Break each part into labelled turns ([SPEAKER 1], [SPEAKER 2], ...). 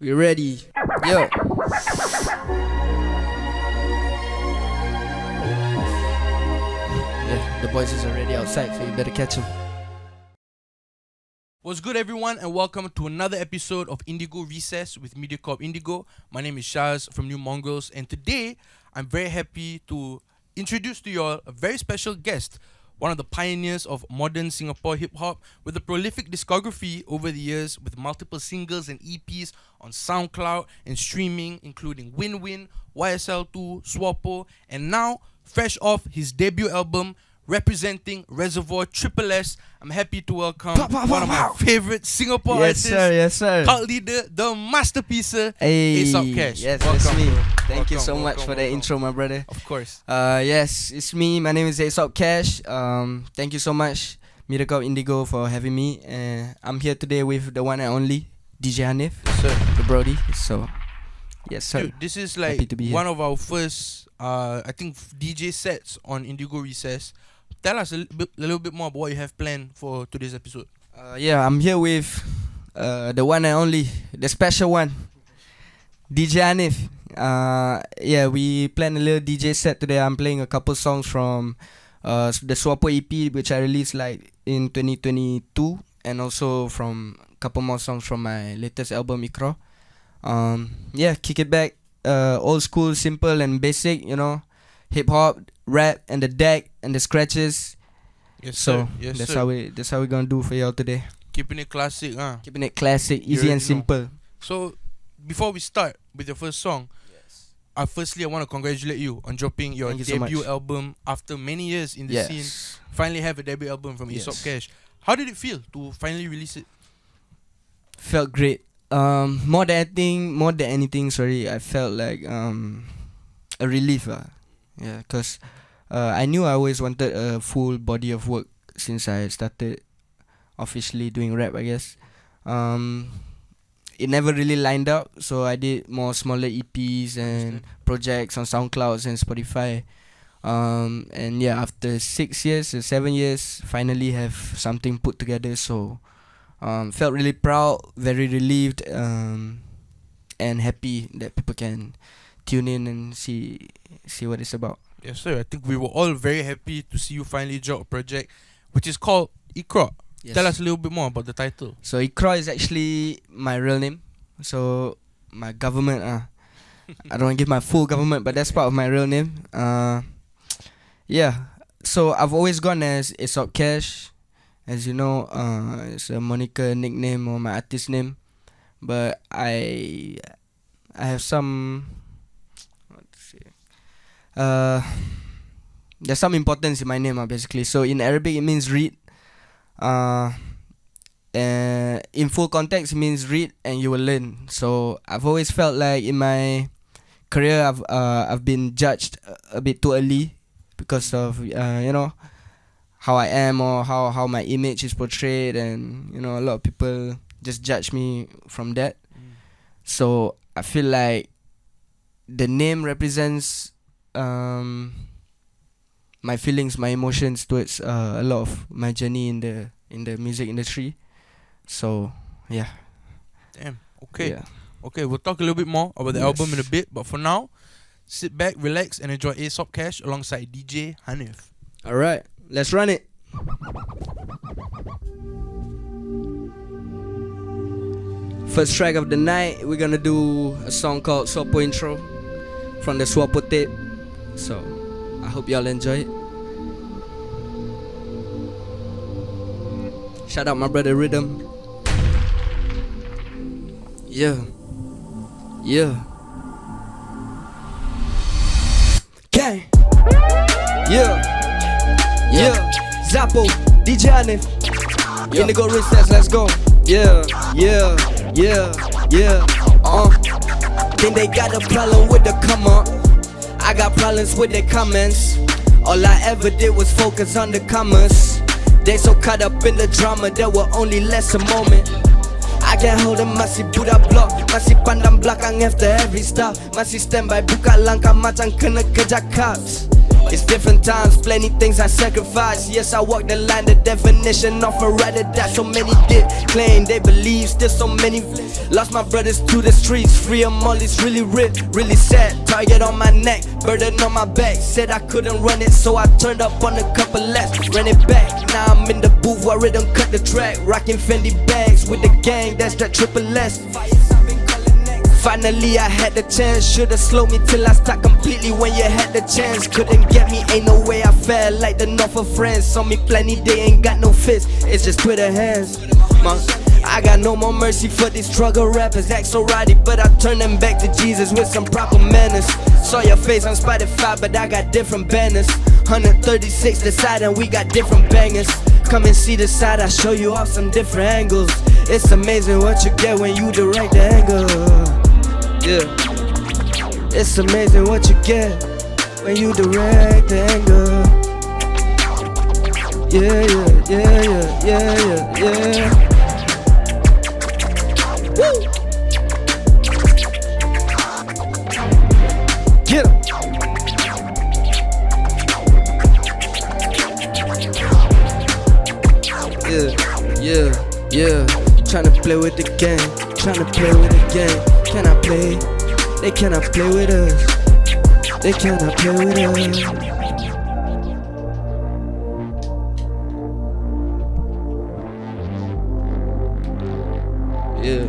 [SPEAKER 1] We ready. Yo. Yeah, the boys is already outside, so you better catch them.
[SPEAKER 2] What's good, everyone, and welcome to another episode of Indiego Recess with MediaCorp Indiego. My name is Shaz from New Mongrels, and today I'm very happy to introduce to you all a very special guest, one of the pioneers of modern Singapore hip-hop with a prolific discography over the years with multiple singles and EPs on SoundCloud and streaming, including Win Win, YSL2, Zopo, and now, fresh off his debut album, representing Reservoir Triple S, I'm happy to welcome one of my favorite Singapore artists,
[SPEAKER 1] Yes, sir.
[SPEAKER 2] cult leader, the masterpiece,
[SPEAKER 1] Hey,
[SPEAKER 2] ASOP Cash.
[SPEAKER 1] yes,
[SPEAKER 2] Welcome,
[SPEAKER 1] that's me.
[SPEAKER 2] bro.
[SPEAKER 1] Thank you
[SPEAKER 2] Welcome,
[SPEAKER 1] so much
[SPEAKER 2] welcome,
[SPEAKER 1] for that
[SPEAKER 2] welcome.
[SPEAKER 1] intro, my brother.
[SPEAKER 2] Of course.
[SPEAKER 1] Yes, it's me. My name is ASOP Cash. Thank you so much, MediaCorp Indiego, for having me. I'm here today with the one and only DJ Hanif,
[SPEAKER 2] Yes, sir.
[SPEAKER 1] the Brody. So, yes, sir.
[SPEAKER 2] Dude, this is
[SPEAKER 1] Happy
[SPEAKER 2] like
[SPEAKER 1] to be here.
[SPEAKER 2] one of our first, I think, DJ sets on Indiego Recess. Tell us a little bit more about what you have planned for today's episode.
[SPEAKER 1] Yeah, I'm here with the one and only, the special one, DJ Hanif. Yeah, we planned a little DJ set today. I'm playing a couple songs from the Zopo EP, which I released like in 2022, and also from a couple more songs from my latest album, IQRA. Yeah, kick it back, old school, simple and basic, you know, hip hop, rap, and the deck and the scratches.
[SPEAKER 2] Yes,
[SPEAKER 1] So
[SPEAKER 2] sir. Yes,
[SPEAKER 1] that's
[SPEAKER 2] sir.
[SPEAKER 1] how we gonna do for y'all today.
[SPEAKER 2] Keeping it classic,
[SPEAKER 1] Keeping it classic,
[SPEAKER 2] You
[SPEAKER 1] easy and
[SPEAKER 2] already know.
[SPEAKER 1] simple.
[SPEAKER 2] So, before we start with your first song, firstly, I want to congratulate you on dropping your
[SPEAKER 1] Thank you so
[SPEAKER 2] debut
[SPEAKER 1] much.
[SPEAKER 2] album after many years in the scene.
[SPEAKER 1] Yes.
[SPEAKER 2] Finally have a debut album from
[SPEAKER 1] Yes.
[SPEAKER 2] ASOP Cash. How did it feel to finally release it?
[SPEAKER 1] Felt great. More than anything, sorry, I felt like a relief. Yeah, cause I knew I always wanted a full body of work since I started officially doing rap, I guess. It never really lined up, so I did more smaller EPs and projects on SoundCloud and Spotify. And yeah, after 6 years or 7 years, finally have something put together. So felt really proud, very relieved, and happy that people can tune in and see what it's about.
[SPEAKER 2] Yes, sir. I think we were all very happy to see you finally drop a project, which is called IQRA.
[SPEAKER 1] Yes.
[SPEAKER 2] Tell us a little bit more about the title.
[SPEAKER 1] So IQRA is actually my real name. So my government, I don't want to give my full government, but that's part of my real name. Yeah. So I've always gone as ASOP Cash, as you know. It's a moniker, nickname, or my artist name. But I have some, what to say? There's some importance in my name, basically. So in Arabic it means read. In full context, it means read and you will learn. So I've always felt like in my career I've been judged a bit too early because of you know, how I am or how my image is portrayed, and you know, a lot of people just judge me from that. So I feel like the name represents my feelings, my emotions towards a lot of my journey in the music industry. So yeah.
[SPEAKER 2] Damn. Okay.
[SPEAKER 1] Yeah.
[SPEAKER 2] Okay, we'll talk a little bit more about the
[SPEAKER 1] Yes.
[SPEAKER 2] album in a bit, but for now, sit back, relax, and enjoy ASOP Cash alongside DJ Hanif.
[SPEAKER 1] Alright, let's run it. First track of the night, we're gonna do a song called Zopo Intro from the Zopo tape. So I hope y'all enjoy it. Shout out my brother Rhythm. Yeah. Gang. Yeah. Zopo, DJ Hanif. Indiego Recess, let's go. Yeah. Think they got a problem with the come up. I got problems with their comments. All I ever did was focus on the commas. They so caught up in the drama, there were only less a moment. I can't hold them, masih budak block, masih pandang belakang after every stop, masih standby buka langkah macam kena kejar cops. It's different times, plenty things I sacrificed. Yes, I walk the line, the definition of a rider that so many did claim they believe. Still so many lost my brothers to the streets. Free them all, it's really real, really sad. Target on my neck, burden on my back. Said I couldn't run it, so I turned up on a couple laps. Ran it back, now I'm in the booth where rhythm cut the track. Rocking Fendi bags with the gang, that's that triple S. Finally I had the chance, should've slowed me till I stopped completely when you had the chance. Couldn't get me, ain't no way I felt like the North of France. Saw me plenty, they ain't got no fist, it's just Twitter hands. I got no more mercy for these struggle rappers. Act so righty, but I turn them back to Jesus with some proper manners. Saw your face on Spotify, but I got different banners. 136 the side and we got different bangers. Come and see the side, I show you off some different angles. It's amazing what you get when you direct the angle. Yeah, it's amazing what you get when you direct the angle. Yeah, yeah, yeah, yeah, yeah, yeah. Woo! Get 'em. Yeah, yeah, yeah. Tryna play with the game, tryna play with the game. Can I play? They cannot play with us. They cannot play with us. Yeah.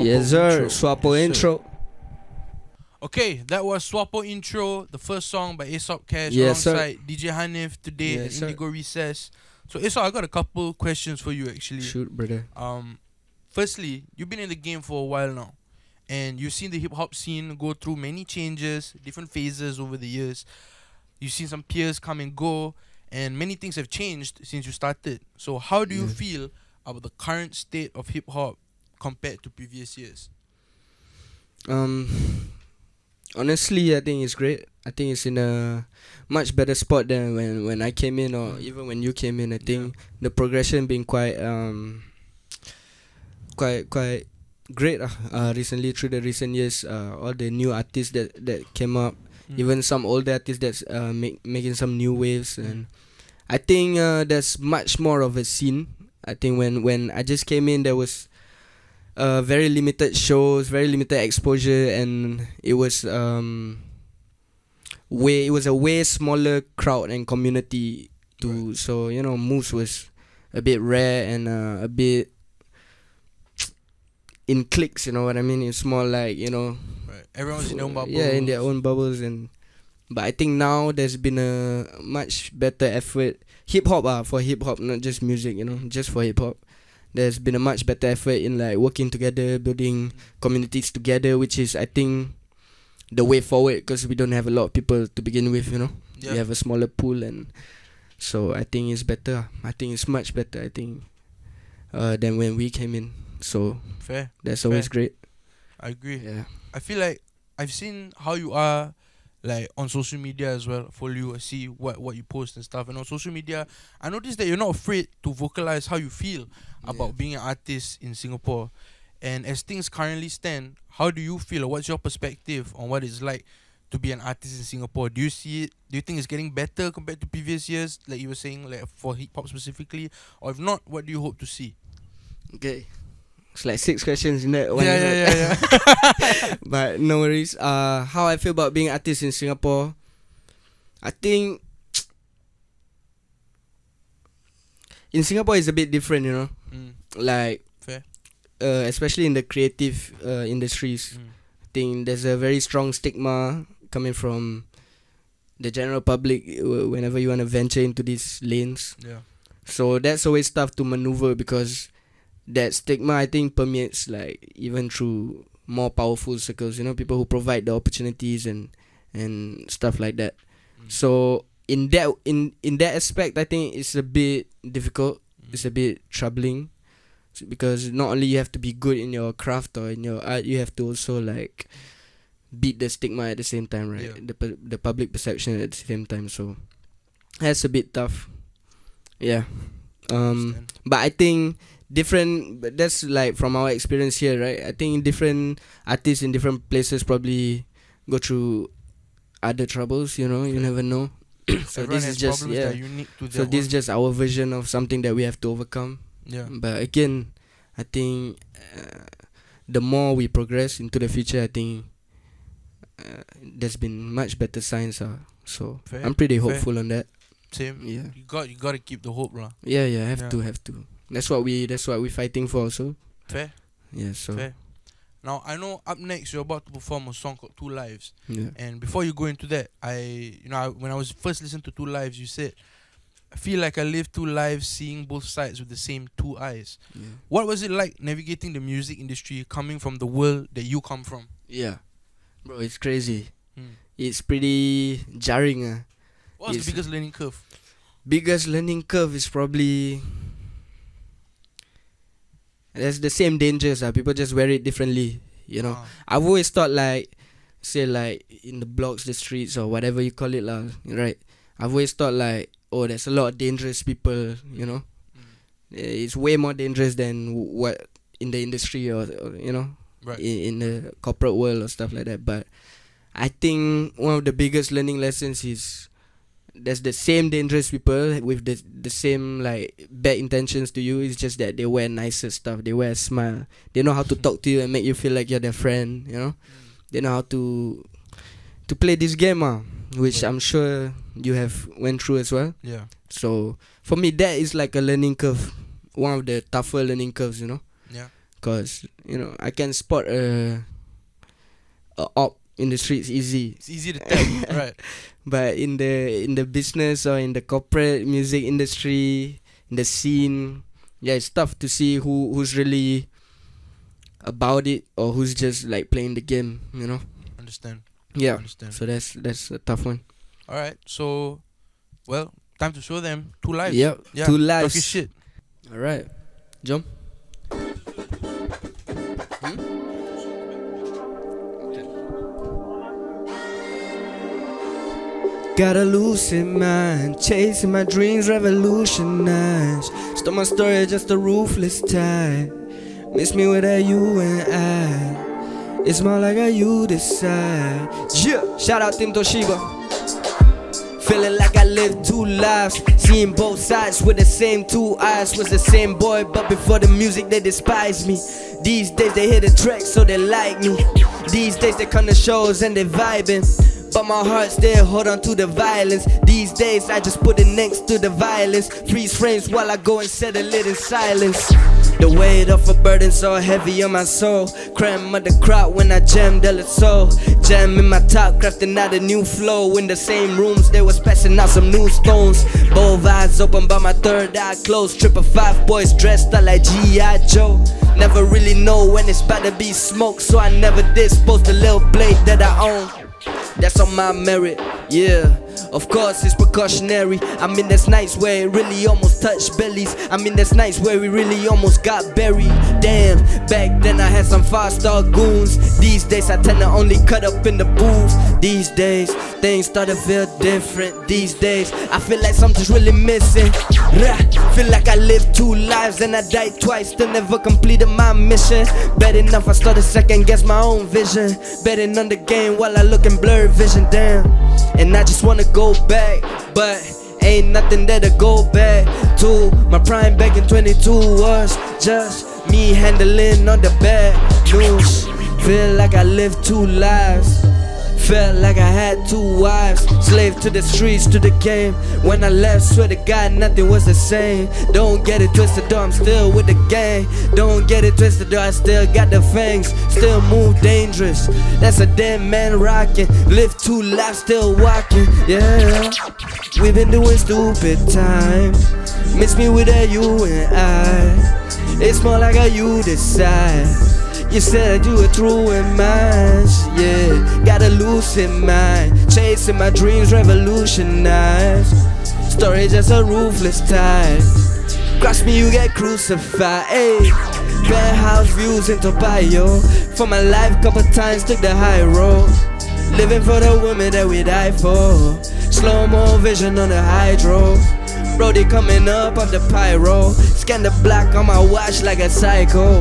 [SPEAKER 1] Yes sir, Zopo intro.
[SPEAKER 2] Okay, that was Zopo intro, the first song by Aesop Cash
[SPEAKER 1] Yes,
[SPEAKER 2] alongside DJ Hanif today
[SPEAKER 1] Yes,
[SPEAKER 2] at
[SPEAKER 1] sir.
[SPEAKER 2] Indiego Recess. So Aesop, I got a couple questions for you actually.
[SPEAKER 1] Shoot, brother.
[SPEAKER 2] Firstly, you've been in the game for a while now, and you've seen the hip hop scene go through many changes, different phases over the years. You've seen some peers come and go, and many things have changed since you started. So how do you feel about the current state of hip hop compared to previous years?
[SPEAKER 1] Honestly, I think it's great. I think it's in a much better spot than when I came in, or even when you came in. I think the progression been quite great recently through the recent years. All the new artists that came up, even some older artists that's making some new waves, and I think there's much more of a scene. I think when I just came in, there was very limited shows, very limited exposure, and it was a way smaller crowd and community too. Right. So moves was a bit rare and a bit in cliques. You know what I mean? It's more like
[SPEAKER 2] Right. Everyone's in their own bubbles.
[SPEAKER 1] Yeah, in their own bubbles, but I think now there's been a much better effort. Hip hop for hip hop, not just music. Just for hip hop. There's been a much better effort in like working together, building communities together, which is I think the way forward, because we don't have a lot of people to begin with. We have a smaller pool, and so I think it's better. I think it's much better. I think than when we came in. So
[SPEAKER 2] fair.
[SPEAKER 1] That's always great.
[SPEAKER 2] I agree.
[SPEAKER 1] Yeah.
[SPEAKER 2] I feel like I've seen how you are, like on social media as well. Follow you, see what you post and stuff. And on social media, I noticed that you're not afraid to vocalize how you feel about being an artist in Singapore. And as things currently stand, how do you feel, or what's your perspective on what it's like to be an artist in Singapore? Do you see it? Do you think it's getting better compared to previous years, like you were saying, like for hip hop specifically? Or if not, what do you hope to see?
[SPEAKER 1] Okay. It's like 6 questions in that one.
[SPEAKER 2] Yeah.
[SPEAKER 1] But no worries. How I feel about being an artist in Singapore, I think in Singapore it's a bit different, like
[SPEAKER 2] fair.
[SPEAKER 1] Especially in the creative industries. I think there's a very strong stigma coming from the general public whenever you want to venture into these lanes.
[SPEAKER 2] Yeah.
[SPEAKER 1] So that's always tough to maneuver, because that stigma I think permeates like even through more powerful circles, people who provide the opportunities and stuff like that. So in that aspect, I think it's a bit difficult. It's a bit troubling, because not only you have to be good in your craft or in your art, you have to also like beat the stigma at the same time, right?
[SPEAKER 2] Yeah.
[SPEAKER 1] The public perception at the same time. So that's a bit tough. Yeah.
[SPEAKER 2] Understand.
[SPEAKER 1] But I think but that's like from our experience here, right? I think different artists in different places probably go through other troubles. You
[SPEAKER 2] Okay.
[SPEAKER 1] never know. So
[SPEAKER 2] Everyone
[SPEAKER 1] this
[SPEAKER 2] has
[SPEAKER 1] is just
[SPEAKER 2] problems that are unique to
[SPEAKER 1] So
[SPEAKER 2] their
[SPEAKER 1] this is
[SPEAKER 2] own.
[SPEAKER 1] just our version of something that we have to overcome.
[SPEAKER 2] Yeah.
[SPEAKER 1] But again, I think the more we progress into the future, I think there's been much better signs. So
[SPEAKER 2] Fair,
[SPEAKER 1] I'm pretty
[SPEAKER 2] fair.
[SPEAKER 1] hopeful on that.
[SPEAKER 2] Same.
[SPEAKER 1] Yeah.
[SPEAKER 2] You got to keep the hope, lah.
[SPEAKER 1] Yeah,
[SPEAKER 2] Yeah.
[SPEAKER 1] have to. That's what we're fighting for also.
[SPEAKER 2] Fair.
[SPEAKER 1] Yeah, so
[SPEAKER 2] Fair. Now I know up next you're about to perform a song called Two Lives.
[SPEAKER 1] yeah.
[SPEAKER 2] And before you go into that, when I was first listening to Two Lives, you said, I feel like I live two lives seeing both sides with the same two eyes.
[SPEAKER 1] Yeah.
[SPEAKER 2] What was it like navigating the music industry coming from the world that you come from?
[SPEAKER 1] Yeah. Bro, it's crazy.
[SPEAKER 2] Hmm.
[SPEAKER 1] It's pretty jarring.
[SPEAKER 2] What was
[SPEAKER 1] It's-
[SPEAKER 2] the biggest learning curve?
[SPEAKER 1] Biggest learning curve is probably there's the same dangers. People just wear it differently.
[SPEAKER 2] Ah,
[SPEAKER 1] I've always thought say in the blocks, the streets or whatever you call it right? I've always thought there's a lot of dangerous people. It's way more dangerous than what in the industry or
[SPEAKER 2] right.
[SPEAKER 1] in the corporate world or stuff like that. But I think one of the biggest learning lessons is there's the same dangerous people with the same bad intentions to you. It's just that they wear nicer stuff. They wear a smile. They know how to talk to you and make you feel like you're their friend. They know how to play this game, which
[SPEAKER 2] Right.
[SPEAKER 1] I'm sure you have went through as well.
[SPEAKER 2] Yeah.
[SPEAKER 1] So for me, that is like a learning curve, one of the tougher learning curves.
[SPEAKER 2] Yeah.
[SPEAKER 1] Cause I can spot a op in the streets easy.
[SPEAKER 2] It's easy to tell. Right.
[SPEAKER 1] But in the business or in the corporate music industry, in the scene, it's tough to see who's really about it or who's just playing the game.
[SPEAKER 2] Understand.
[SPEAKER 1] Yeah.
[SPEAKER 2] Understand.
[SPEAKER 1] So that's a tough one.
[SPEAKER 2] All right. So, well, time to show them Two Lives.
[SPEAKER 1] Yep.
[SPEAKER 2] Yeah.
[SPEAKER 1] Two
[SPEAKER 2] Talk
[SPEAKER 1] lives.
[SPEAKER 2] your shit.
[SPEAKER 1] All right. Jump. Got a lucid mind, chasing my dreams, revolutionized. Stole my story, just a ruthless tide. Miss me without you and I. It's more like a you decide. Yeah, shout out Tim Toshiba. Feeling like I lived two lives, seeing both sides with the same two eyes. Was the same boy, but before the music they despise me. These days they hear the track so they like me. These days they come to shows and they vibing, but my heart still hold on to the violence. These days I just put it next to the violence. Freeze frames while I go and settle it in silence. The weight of a burden so heavy on my soul. Cram of the crowd when I jam Della Soul. Jam in my top, crafting out a new flow. In the same rooms they was passing out some new stones. Both eyes open but my third eye closed. Triple five boys dressed up like G.I. Joe. Never really know when it's about to be smoke, so I never dispose the little blade that I own. That's on my merit, yeah. Of course it's precautionary. I mean there's nights where it really almost touched bellies. I mean there's nights where we really almost got buried. Damn, back then I had some 5-star goons. These days I tend to only cut up in the booth. These days things start to feel different. These days I feel like something's really missing. Feel like I lived two lives and I died twice, still never completed my mission. Bad enough I started second guess my own vision. Betting on the game while I look in blurred vision, damn. And I just wanna go back, but ain't nothing there to go back to. My prime back in 22 was just me handling on the bad news. Feel like I lived two lives. Felt like I had two wives. Slave to the streets, to the game. When I left, swear to God, nothing was the same. Don't get it twisted, though, I'm still with the gang. Don't get it twisted, though, I still got the fangs. Still move dangerous. That's a dead man rocking. Live two lives, still walking. Yeah, we've been doing stupid time. Miss me without you and I. It's more like a you decide. You said you were through in mine, yeah. Got a lucid mind, chasing my dreams, revolutionized. Story just a ruthless tide. Cross me, you get crucified. Ayy, penthouse views in Topayo. For my life, couple times took the high road. Living for the woman that we die for. Slow-mo vision on the hydro. Brody coming up off the pyro. Scan the block on my watch like a psycho.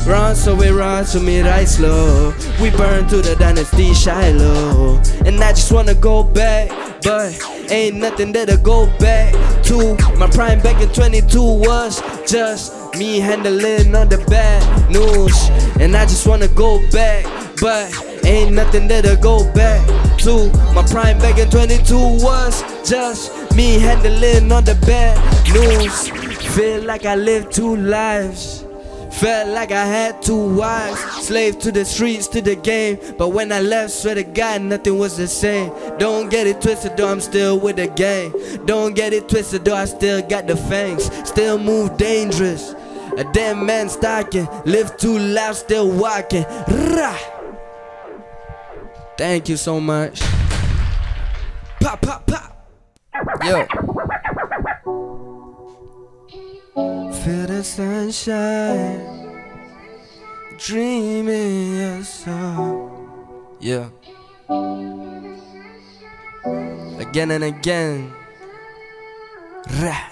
[SPEAKER 1] Run so we run to me right slow. We burn to the dynasty Shiloh. And I just wanna go back, but ain't nothing there to go back to. My prime back in 22 was just me handling all the bad news. And I just wanna go back, but ain't nothing there to go back to. My prime back in 22 was just me handling all the bad news. Feel like I lived 2 lives. Felt like I had 2 wives. Slave to the streets, to the game. But when I left, swear to God, nothing was the same. Don't get it twisted though, I'm still with the gang. Don't get it twisted though, I still got the fangs. Still move dangerous. A damn man stalking. Live too loud, still walking. Rah. Thank you so much. Pop, pop, pop. Yo. Feel the sunshine, dreaming your soul. Yeah. Again and again. Rah.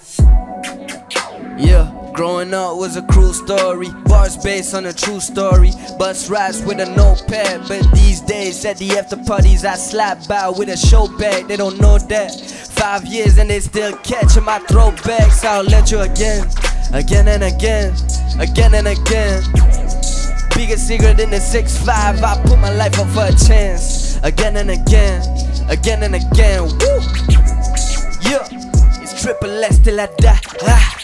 [SPEAKER 1] Yeah. Growing up was a cruel story. Bars based on a true story. Bus rides with a notepad. But these days at the after parties I slap by with a show bag. They don't know that. 5 years and they still catching my throwbacks. I'll let you again. Again and again. Again and again. Bigger secret in the 6'5". I put my life up for a chance. Again and again. Again and again. Woo. Yeah. It's triple S till I die. Ah.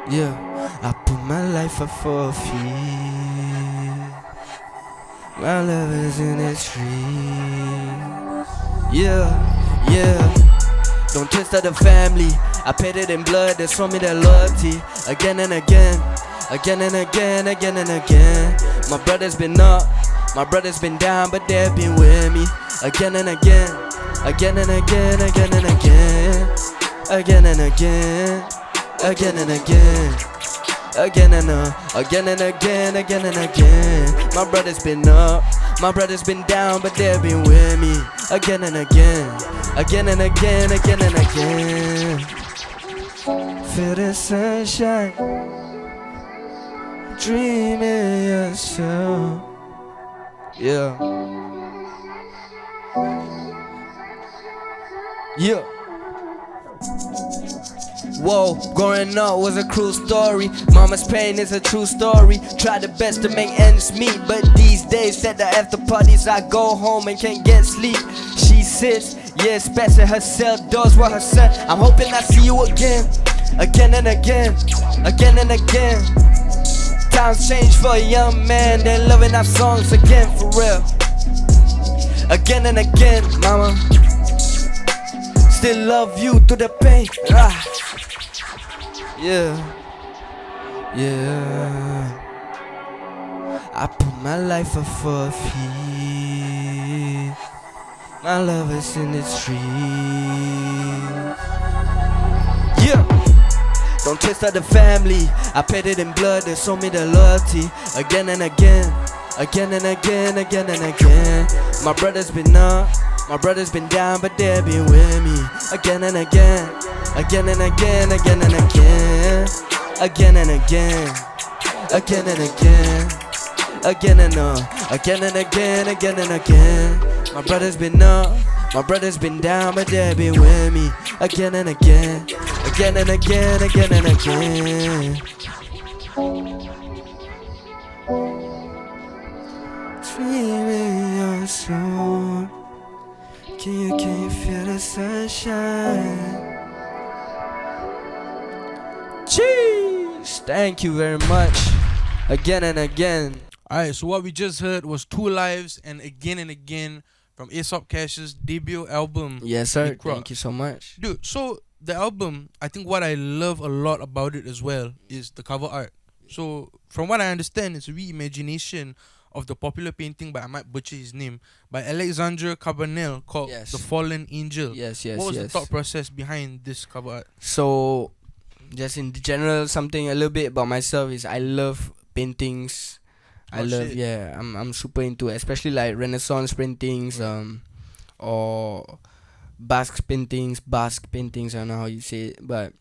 [SPEAKER 1] Yeah, I put my life up for a fee. My love is in the street. Yeah, yeah. Don't twist up the family. I paid it in blood, they show me their loyalty. Again and again. Again and again, again and again. My brother's been up, my brother's been down, but they've been with me. Again and again. Again and again, again and again. Again and again. Again and again, again and again and again, again and again. My brother's been up, my brother's been down, but they've been with me. Again and again, again and again, again and again. Feel the sunshine, dreaming yourself. Yeah. Yeah. Whoa, growing up was a cruel story. Mama's pain is a true story. Try the best to make ends meet, but these days at the after parties I go home and can't get sleep. She sits, yeah, especially herself, does with her son. I'm hoping I see you again. Again and again. Again and again. Times change for a young man. They're loving our songs again, for real. Again and again, mama. Still love you through the pain. Ah. Yeah, yeah. I put my life up for a fee. My love is in the street. Yeah. Don't twist up the family. I paid it in blood, they show me the loyalty. Again and again. Again and again, again and again. My brother's been up, my brother's been down, but they've been with me. Again and again. Again and again, again and again. Again and again. Again and again. Again and again and again, again and again. My brother's been up, my brother's been down, but they've been with me. Again and again. Again and again, again and again. Dreaming your soul. Can you feel the sunshine? Jeez, thank you very much. Again and again.
[SPEAKER 2] Alright, so what we just heard was 2 Lives and Again from Aesop Cash's debut album.
[SPEAKER 1] Yes, sir.
[SPEAKER 2] IQRA.
[SPEAKER 1] Thank you so much.
[SPEAKER 2] Dude, so the album, I think what I love a lot about it as well is the cover art. So from what I understand, it's a reimagination of the popular painting by, I might butcher his name, by Alexandre Cabanel called
[SPEAKER 1] Yes.
[SPEAKER 2] The Fallen Angel.
[SPEAKER 1] Yes,
[SPEAKER 2] What was the thought process behind this cover art?
[SPEAKER 1] So, just in general, something a little bit about myself is I love paintings.
[SPEAKER 2] Shit.
[SPEAKER 1] I'm super into it, especially like Renaissance paintings, or Basque paintings, I don't know how you say it, but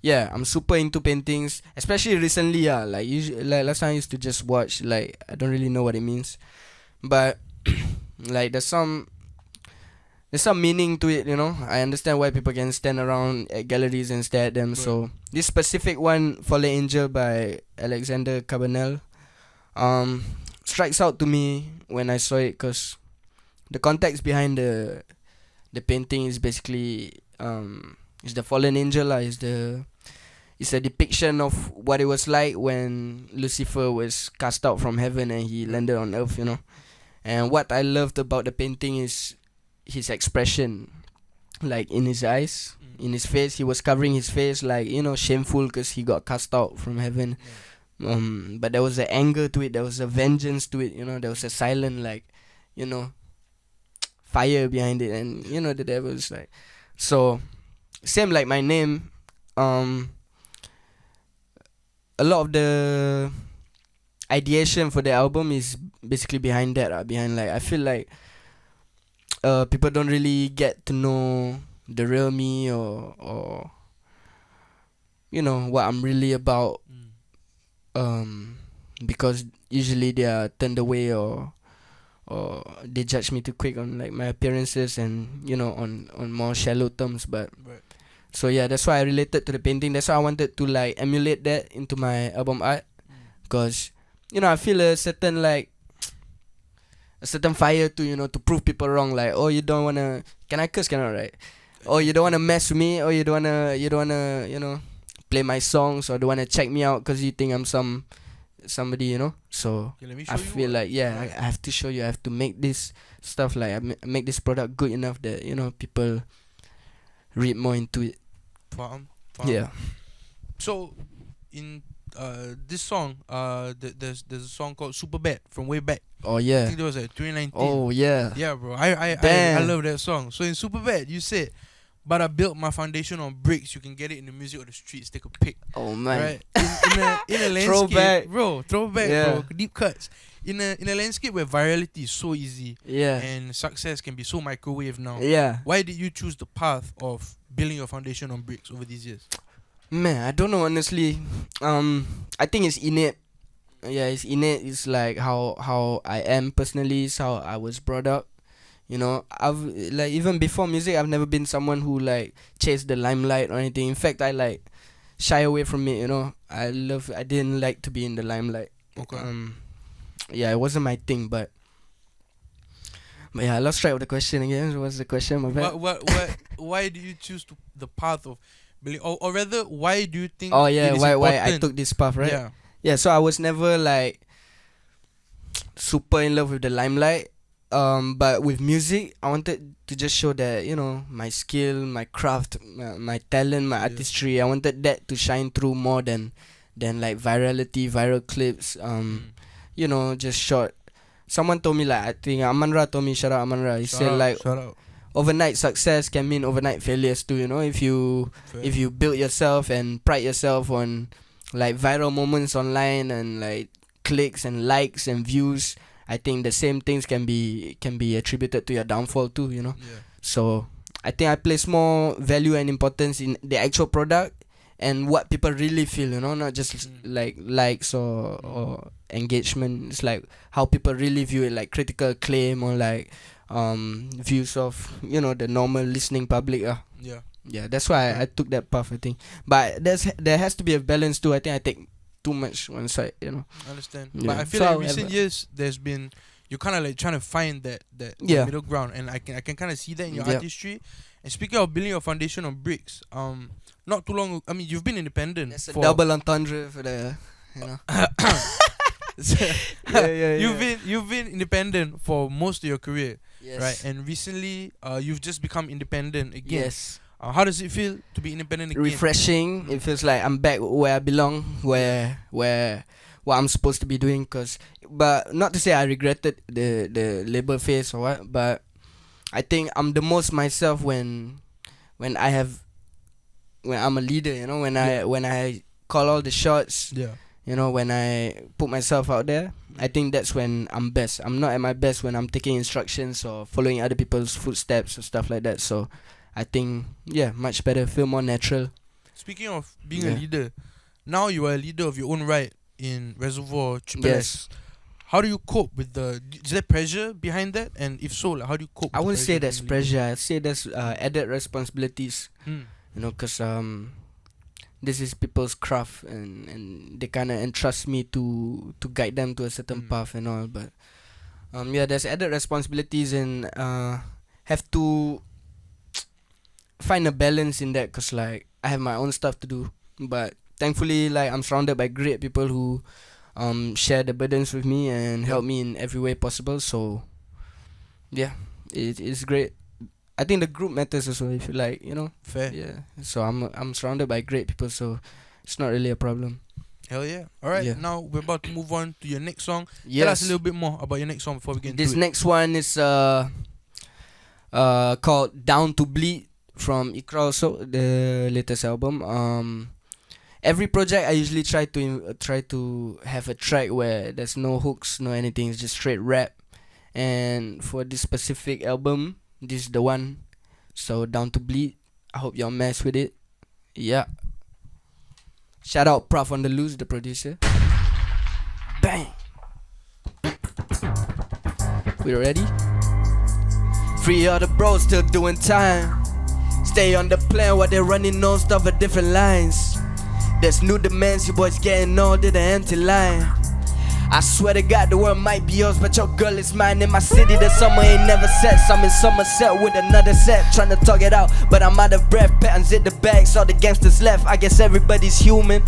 [SPEAKER 1] yeah, I'm super into paintings, especially recently. Like usually, like last time I used to just watch. Like I don't really know what it means, but like there's some meaning to it. You know, I understand why people can stand around at galleries and stare at them.
[SPEAKER 2] Right.
[SPEAKER 1] So this specific one, Fallen Angel by Alexander Cabanel, strikes out to me when I saw it, because the context behind the painting is basically is the fallen angel lah. It's a depiction of what it was like when Lucifer was cast out from heaven and he landed on earth, you know. And what I loved about the painting is his expression, like in his eyes, in his face. He was covering his face, like, you know, shameful because he got cast out from heaven. But there was an anger to it, there was a vengeance to it, you know. There was a silent, like, you know, fire behind it, and you know, the devil's like, so same like my name. A lot of the ideation for the album is basically behind that, behind, like, I feel like people don't really get to know the real me, or you know what I'm really about, because usually they are turned away, or they judge me too quick on like my appearances, and you know, on more shallow terms. But so yeah, that's why I related to the painting. That's why I wanted to like emulate that into my album art, because you know, I feel a certain fire to, you know, to prove people wrong. Like, oh, you don't wanna, can I curse? Cannot, right? Oh, you don't wanna mess with me, or you don't wanna you know, play my songs, or don't wanna check me out because you think I'm somebody, you know. So I feel like, I have to show you. I have to make this stuff, like I make this product good enough that, you know, people read more into it.
[SPEAKER 2] Faham.
[SPEAKER 1] Yeah.
[SPEAKER 2] So in this song, there's a song called Super Bad from way back.
[SPEAKER 1] Oh
[SPEAKER 2] I
[SPEAKER 1] yeah.
[SPEAKER 2] think that was like 2019.
[SPEAKER 1] Oh yeah.
[SPEAKER 2] Yeah, bro. I
[SPEAKER 1] Damn.
[SPEAKER 2] love that song. So in Super Bad, you said, "But I built my foundation on bricks. You can get it in the music of the streets. Take a pic."
[SPEAKER 1] Oh man.
[SPEAKER 2] Right. In a landscape,
[SPEAKER 1] Throwback.
[SPEAKER 2] bro. Throwback,
[SPEAKER 1] Yeah.
[SPEAKER 2] bro. Deep cuts. In a landscape where virality is so easy,
[SPEAKER 1] Yeah.
[SPEAKER 2] and success can be so microwave now.
[SPEAKER 1] Yeah.
[SPEAKER 2] Why did you choose the path of building your foundation on bricks over these years?
[SPEAKER 1] Man, I don't know, honestly. I think it's innate. Yeah, it's innate. It's like how I am personally. It's how I was brought up. You know, I've like, even before music, I've never been someone who like chased the limelight or anything. In fact, I like shy away from it. You know, I didn't like to be in the limelight.
[SPEAKER 2] Okay.
[SPEAKER 1] Yeah, it wasn't my thing. But yeah, I lost track of the question again. What's the question? My bad.
[SPEAKER 2] Why do you choose the path of building, or rather, why do you think?
[SPEAKER 1] Oh yeah,
[SPEAKER 2] it is
[SPEAKER 1] why I
[SPEAKER 2] important?
[SPEAKER 1] took this path, right?
[SPEAKER 2] Yeah.
[SPEAKER 1] Yeah, so I was never like super in love with the limelight. But with music, I wanted to just show that, you know, my skill, my craft, my talent, my artistry. I wanted that to shine through more than like virality, viral clips. You know, just short. Someone told me, like, I think Amanra told me, shout out Amanra. He said like,
[SPEAKER 2] shout out.
[SPEAKER 1] overnight success can mean overnight failures too. You know, if you build yourself and pride yourself on like viral moments online and like clicks and likes and views, I think the same things can be attributed to your downfall too, you know.
[SPEAKER 2] Yeah.
[SPEAKER 1] So I think I place more value and importance in the actual product and what people really feel, you know, not just like likes or engagement. It's like how people really view it, like critical acclaim or like views of, you know, the normal listening public. Yeah, that's why I took that path, I think. But there has to be a balance too. I think I take too much one side, you know.
[SPEAKER 2] I understand.
[SPEAKER 1] Yeah.
[SPEAKER 2] But I feel
[SPEAKER 1] So
[SPEAKER 2] like
[SPEAKER 1] I'll
[SPEAKER 2] recent
[SPEAKER 1] ever-
[SPEAKER 2] years there's been, you're kind of like trying to find that
[SPEAKER 1] Yeah.
[SPEAKER 2] middle ground, and I can kind of see that in your
[SPEAKER 1] Yep.
[SPEAKER 2] artistry. And speaking of building your foundation on bricks, not too long. I mean, you've been independent.
[SPEAKER 1] That's a
[SPEAKER 2] for
[SPEAKER 1] double entendre for the, you know.
[SPEAKER 2] You've been independent for most of your career,
[SPEAKER 1] Yes.
[SPEAKER 2] right? And recently, you've just become independent again.
[SPEAKER 1] Yes.
[SPEAKER 2] How does it feel to be independent again?
[SPEAKER 1] Refreshing. It feels like I'm back where I belong, where what I'm supposed to be doing. But not to say I regretted the labor phase or what, but I think I'm the most myself when I have when I'm a leader, when I call all the shots,
[SPEAKER 2] Yeah.
[SPEAKER 1] when I put myself out there. I think that's when I'm best. I'm not at my best when I'm taking instructions or following other people's footsteps or stuff like that. So I think much better, feel more natural.
[SPEAKER 2] Speaking of being a leader, now you are a leader of your own right in Reservoir Triple S.
[SPEAKER 1] Yes.
[SPEAKER 2] How do you cope with is there pressure behind that? And if so, like, how do you cope?
[SPEAKER 1] I
[SPEAKER 2] with
[SPEAKER 1] wouldn't
[SPEAKER 2] the
[SPEAKER 1] say
[SPEAKER 2] pressure
[SPEAKER 1] that's
[SPEAKER 2] being a leader?
[SPEAKER 1] pressure. I'd say that's added responsibilities. Because this is people's craft, and they kind of entrust me to guide them to a certain path and all. But there's added responsibilities, and have to find a balance in that, because like I have my own stuff to do, but thankfully like I'm surrounded by great people who share the burdens with me and help me in every way possible. So it's great. I think the group matters also, if you like,
[SPEAKER 2] Fair.
[SPEAKER 1] Yeah. So I'm surrounded by great people, so it's not really a problem.
[SPEAKER 2] Hell yeah. Alright,
[SPEAKER 1] Yeah.
[SPEAKER 2] now we're about to move on to your next song. Tell us a
[SPEAKER 1] Yes.
[SPEAKER 2] little bit more about your next song before we get into
[SPEAKER 1] This
[SPEAKER 2] it.
[SPEAKER 1] next one is called Down to Bleed from IQRA, also the latest album. Every project I usually try to have a track where there's no hooks, no anything, it's just straight rap. And for this specific album, this is the one. So Down to Bleed. I hope y'all mess with it. Yeah. Shout out Prof on the Loose, the producer. Bang. We ready? Free all the bros still doing time. Stay on the plan while they're running non-stop at different lines. There's new demands, you boys getting all to the empty line. I swear to God, the world might be yours, but your girl is mine. In my city, the summer ain't never set. So I'm in Somerset with another set, trying to talk it out, but I'm out of breath. Patterns in the bags, all the gangsters left. I guess everybody's human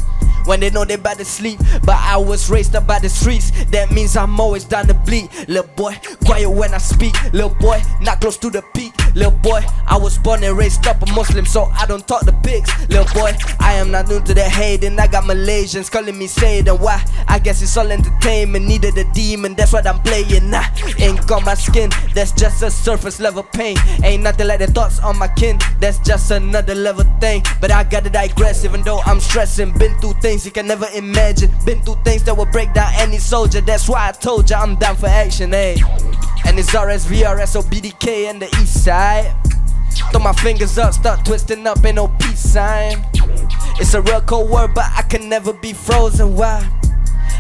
[SPEAKER 1] when they know they about to sleep, but I was raised up by the streets. That means I'm always down to bleed. Little boy, quiet when I speak. Little boy, not close to the peak. Little boy, I was born and raised up a Muslim, so I don't talk to pigs. Little boy, I am not new to the hate, and I got Malaysians calling me Satan. Why? I guess it's all entertainment. Needed a demon, that's what I'm playing. Nah, ink on my skin, that's just a surface level pain. Ain't nothing like the thoughts on my kin, that's just another level thing. But I gotta digress, even though I'm stressing. Been through things you can never imagine. Been through things that will break down any soldier. That's why I told ya I'm down for action, ayy. And it's RSVR, SOBDK and the east side. Throw my fingers up, start twisting up, ain't no peace sign. It's a real cold word, but I can never be frozen. Why?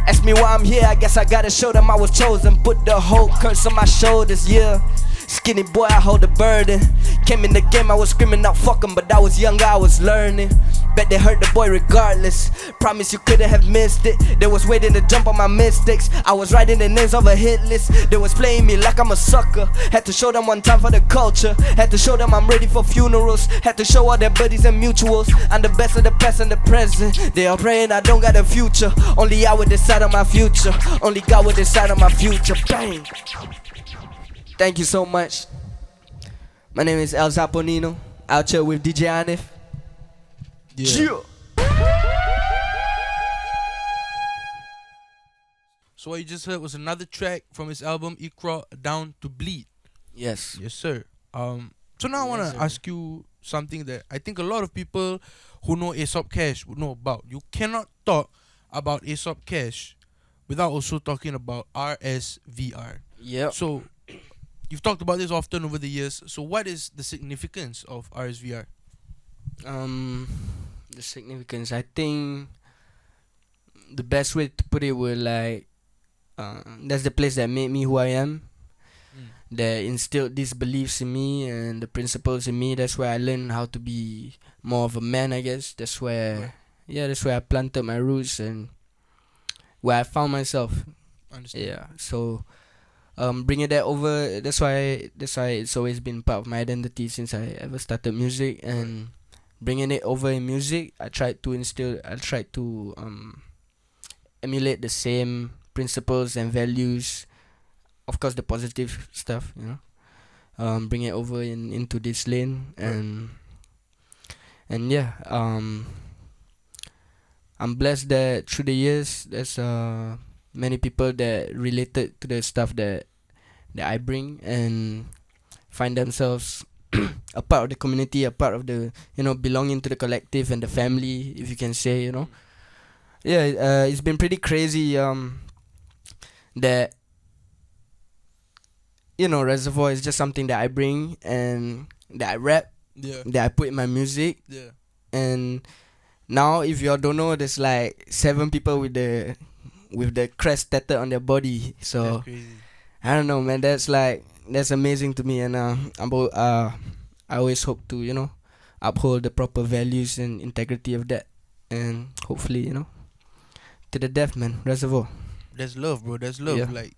[SPEAKER 1] Ask me why I'm here, I guess I gotta show them I was chosen. Put the whole curse on my shoulders, yeah. Skinny boy, I hold the burden. Came in the game, I was screaming out fuck 'em, but I was younger, I was learning. Bet they hurt the boy regardless. Promise you couldn't have missed it. They was waiting to jump on my mistakes. I was writing the names of a hit list. They was playing me like I'm a sucker. Had to show them one time for the culture. Had to show them I'm ready for funerals. Had to show all their buddies and mutuals I'm the best of the past and the present. They are praying I don't got a future. Only I would decide on my future. Only God would decide on my future. Bang. Thank you so much. My name is Zopo Nino. Out here with DJ Anif.
[SPEAKER 2] Yeah. So what you just heard was another track from his album IQRA, Down to Bleed.
[SPEAKER 1] Yes.
[SPEAKER 2] Yes, sir. So now I want
[SPEAKER 1] Yes,
[SPEAKER 2] to
[SPEAKER 1] sir.
[SPEAKER 2] ask you something that I think a lot of people who know Aesop Cash would know about. You cannot talk about Aesop Cash without also talking about RSVR.
[SPEAKER 1] Yep.
[SPEAKER 2] So you've talked about this often over the years. So what is the significance of RSVR?
[SPEAKER 1] The significance, I think the best way to put it would like that's the place that made me who I am. That instilled these beliefs in me and the principles in me. That's where I learned how to be more of a man, I guess. That's where that's where I planted my roots and where I found myself.
[SPEAKER 2] Understand?
[SPEAKER 1] Yeah. So bringing that over, that's why it's always been part of my identity since I ever started music. And bringing it over in music, I tried to emulate the same principles and values, of course the positive stuff, bring it over into this lane. And I'm blessed that through the years there's many people that related to the stuff that I bring and find themselves a part of the community, a part of the, belonging to the collective and the family, if you can say, Yeah, it's been pretty crazy that Reservoir is just something that I bring and that I rap, that I put in my music.
[SPEAKER 2] Yeah.
[SPEAKER 1] And now, if y'all don't know, there's like 7 people with the crest tattooed on their body. So
[SPEAKER 2] That's crazy.
[SPEAKER 1] I don't know, man. That's amazing to me, and I always hope to uphold the proper values and integrity of that, and hopefully to the death, man. Reservoir.
[SPEAKER 2] That's love, bro. That's love.
[SPEAKER 1] Yeah.
[SPEAKER 2] Like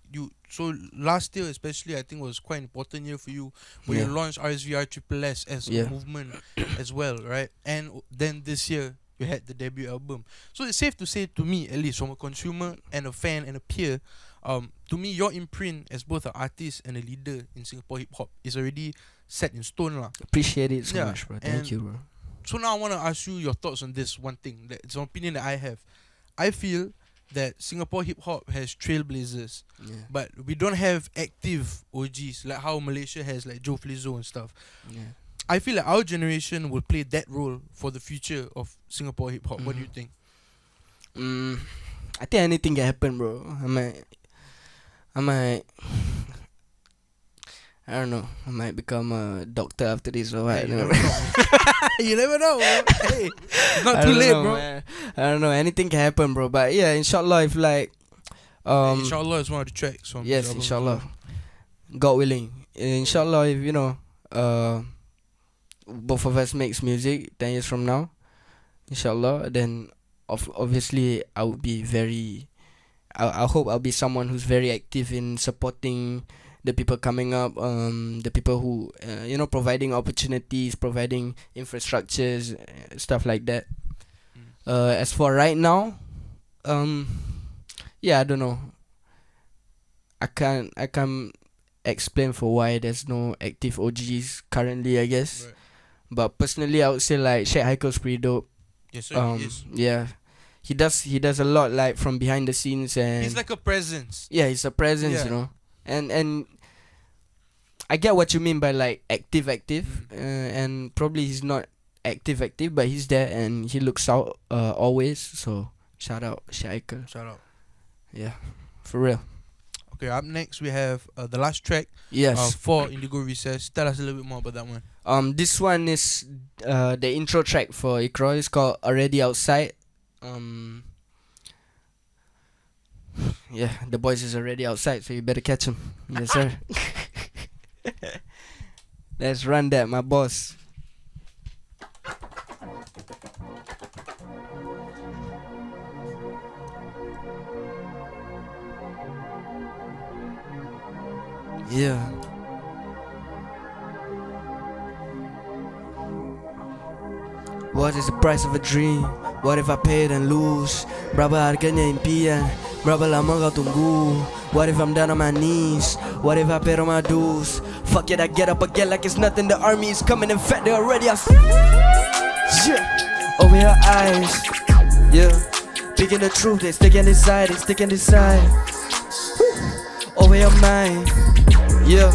[SPEAKER 2] so last year especially, I think was quite an important year for you when you launched RSVR Triple S as a movement as well, right? And then this year you had the debut album. So it's safe to say, to me at least, from a consumer and a fan and a peer, to me your imprint as both an artist and a leader in Singapore hip hop is already set in stone lah.
[SPEAKER 1] Appreciate it so much, bro. Thank you, bro.
[SPEAKER 2] So now I want to ask you your thoughts on this one thing. It's an opinion that I have. I feel that Singapore hip hop has trailblazers, but we don't have active OGs like how Malaysia has, like Joe Flizzo and stuff.
[SPEAKER 1] Yeah.
[SPEAKER 2] I feel like our generation will play that role for the future of Singapore hip hop. What do you think?
[SPEAKER 1] I think anything can happen, bro. I might I don't know. I might become a doctor after this or what.
[SPEAKER 2] You never know. You never know, bro. Hey, it's not too late, bro.
[SPEAKER 1] Man. I don't know. Anything can happen, bro. But yeah, inshallah, if like
[SPEAKER 2] Inshallah is one of the tracks.
[SPEAKER 1] Yes, inshallah. God willing. Inshallah, if both of us makes music 10 years from now, inshallah, then obviously I would be very. I hope I'll be someone who's very active in supporting the people coming up, the people who providing opportunities, providing infrastructures, stuff like that. As for right now, I don't know. I can't explain for why there's no active OGs currently, I guess.
[SPEAKER 2] Right.
[SPEAKER 1] But personally, I would say like Sheikh Haikil's pretty dope.
[SPEAKER 2] Yes, sir, he is.
[SPEAKER 1] Yeah. He does a lot like from behind the scenes, and
[SPEAKER 2] he's like a presence.
[SPEAKER 1] Yeah, he's a presence, And I get what you mean by like active, and probably he's not active, but he's there and he looks out always. So shout out Shaika.
[SPEAKER 2] Shout out.
[SPEAKER 1] Yeah, for real.
[SPEAKER 2] Okay, up next we have the last track.
[SPEAKER 1] Yes.
[SPEAKER 2] For Indiego Recess. Tell us a little bit more about that one.
[SPEAKER 1] This one is the intro track for IQRA. It's called Already Outside. Yeah, the boys is already outside, so you better catch him. Yes, sir. Let's run that, my boss. Yeah. What is the price of a dream? What if I paid and lose? Berapa harganya impian? Berapa lama kau tunggu? What if I'm down on my knees? What if I paid all my dues? Fuck it, I get up again like it's nothing. The army is coming, in fact they're already outside. Yeah. Over your eyes. Yeah. Speaking the truth, they sticking inside, Over your mind. Yeah.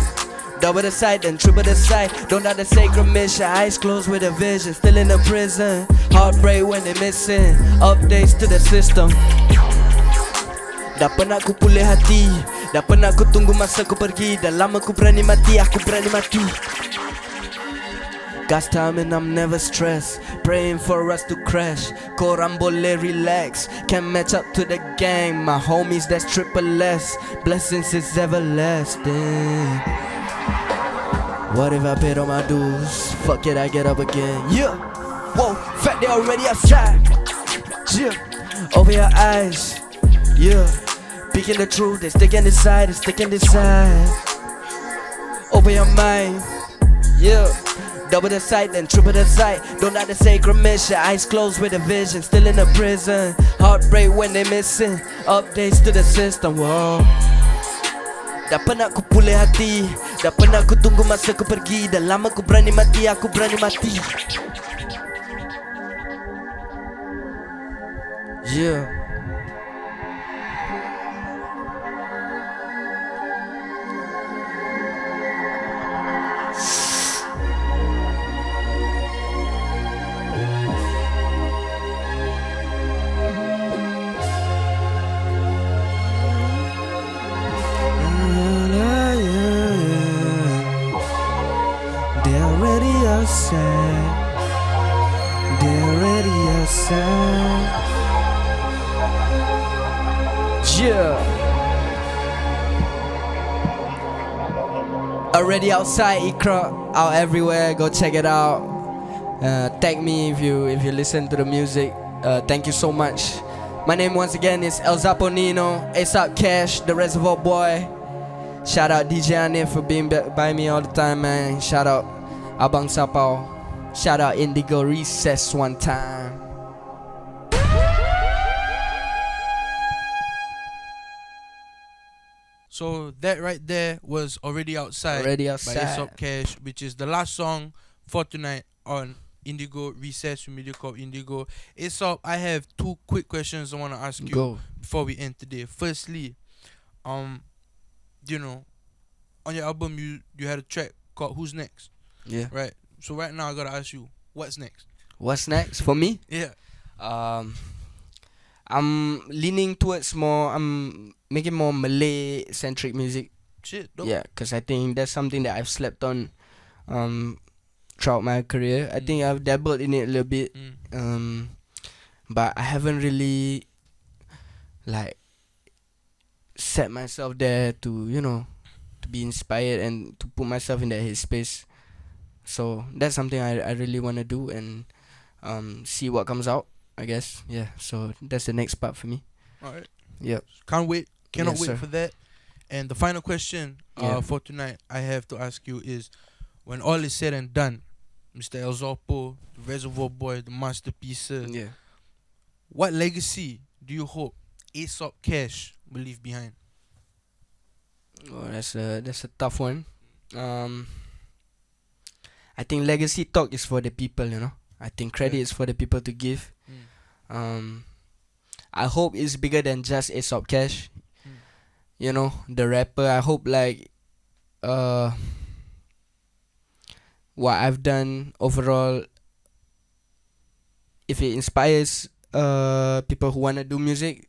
[SPEAKER 1] Double the sight, then triple the sight. Don't have the sacred mission. Eyes closed with a vision. Still in the prison. Heartbreak when they missing. Updates to the system. Dah pernah ku pulih hati. Dah pernah ku tunggu masa ku pergi. Dah lama ku berani mati. Aku berani mati. God's time and I'm never stressed. Praying for us to crash. Korang boleh relax. Can't match up to the gang. My homies, that's triple S. Blessings is everlasting. What if I paid all my dues? Fuck it, I get up again. Yeah. Whoa, fact they already outside. Yeah. Over your eyes. Yeah. Speaking the truth, they sticking inside, Over your mind. Yeah. Double the sight, then triple the sight. Don't have the sacred mission. Eyes closed with a vision. Still in the prison. Heartbreak when they missing. Updates to the system. Whoa. Dah pernah ku pulih hati. Dah pernah ku tunggu masa ku pergi. Dah lama ku berani mati. Aku berani mati. Yeah. They're already outside. They're already outside. Yeah. Already outside, IQRA, out everywhere. Go check it out. Tag me if you listen to the music. Thank you so much. My name once again is Zopo Nino, ASAP Cash, the Reservoir Boy. Shout out DJ Anif for being by me all the time, man. Shout out ABANGSAPAU. Shout out Indiego Recess one time.
[SPEAKER 2] So that right there was Already Outside,
[SPEAKER 1] Already
[SPEAKER 2] by
[SPEAKER 1] outside.
[SPEAKER 2] ASAP Cash, which is the last song for tonight on Indiego Recess with MediaCorp Indiego. ASAP, I have two quick questions I want to ask you
[SPEAKER 1] Go.
[SPEAKER 2] before we end today. Firstly, you know, on your album you had a track called Who's Next,
[SPEAKER 1] Yeah.
[SPEAKER 2] right? So right now I gotta ask you, what's next?
[SPEAKER 1] What's next for me?
[SPEAKER 2] Yeah.
[SPEAKER 1] I'm leaning towards more. I'm making more Malay centric music.
[SPEAKER 2] Shit, dope.
[SPEAKER 1] Yeah, because I think that's something that I've slept on throughout my career. I think I've dabbled in it a little bit, but I haven't really like set myself there to to be inspired and to put myself in that headspace. So that's something I really want to do and see what comes out, I guess. Yeah, so that's the next part for me.
[SPEAKER 2] Alright.
[SPEAKER 1] Yep.
[SPEAKER 2] Can't wait. Cannot
[SPEAKER 1] Yes,
[SPEAKER 2] wait
[SPEAKER 1] sir.
[SPEAKER 2] for that. And the final question
[SPEAKER 1] Yeah.
[SPEAKER 2] for tonight I have to ask you is, when all is said and done, Mr. El Zopo, the Reservoir Boy, the masterpieces,
[SPEAKER 1] Yeah.
[SPEAKER 2] what legacy do you hope ASAP Cash will leave behind?
[SPEAKER 1] Oh, that's a tough one. I think legacy talk is for the people. I think credit is for the people to give. I hope it's bigger than just ASAP Cash. The rapper. I hope like what I've done overall, if it inspires people who wanna do music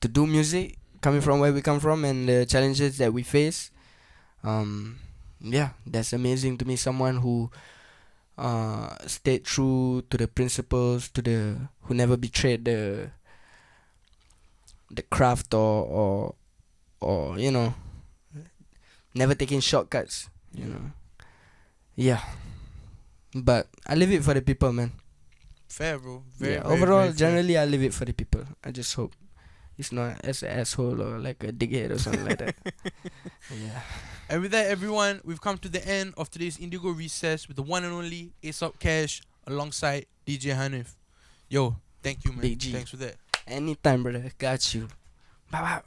[SPEAKER 1] to do music, coming from where we come from and the challenges that we face. Yeah, that's amazing to me. Someone who stayed true to the principles, who never betrayed the craft or never taking shortcuts. Yeah, but I leave it for the people, man.
[SPEAKER 2] Fair, bro. Very,
[SPEAKER 1] Yeah,
[SPEAKER 2] very,
[SPEAKER 1] overall,
[SPEAKER 2] very fair.
[SPEAKER 1] generally, I leave it for the people. I just hope it's not as an asshole or like a dickhead or something like that. Yeah.
[SPEAKER 2] And with that, everyone, we've come to the end of today's Indiego Recess with the one and only ASAP Cash alongside DJ Hanif. Yo, thank you, man.
[SPEAKER 1] Big G.
[SPEAKER 2] Thanks for that.
[SPEAKER 1] Anytime, brother. Got you. Bye bye.